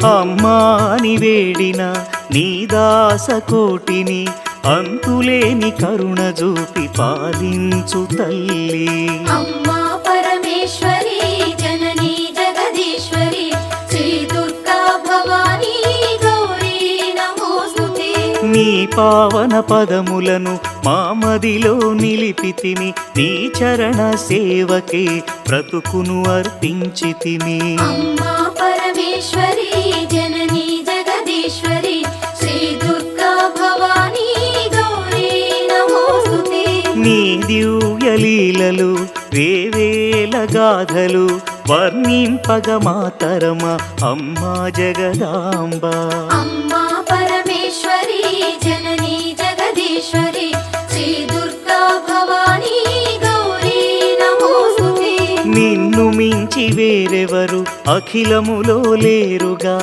అమ్మాని వేడిన నీ దాసకోటిని అంతులేని కరుణ చూపి పాలించు తల్లి. అమ్మా పరమేశ్వరి జననీ జగదీశ్వరి శ్రీ దుర్గా భవానీ గౌరీ నమోస్తుతే. నీ పావన పదములను మా మదిలో నిలిపితిమి, నీ చరణ సేవకే బ్రతుకును అర్పించితిమి. అమ్మా పరమేశ్వరి జననీ జగదీశ్వరి శ్రీ దుర్గా భవానీ గౌరీ నమోస్తుతే. నీ దివ్య లీలలు వేవేల గాథలు వర్ణింపగ మాతరమ అమ్మా జగదాంబ. అమ్మా పరమేశ్వరి జననీ జగదీశ్వరి శ్రీ దుర్గా భవానీ గౌరీ నమోస్తుతే. నిన్ను మించి వేరెవరు అఖిలములో లేరుగా.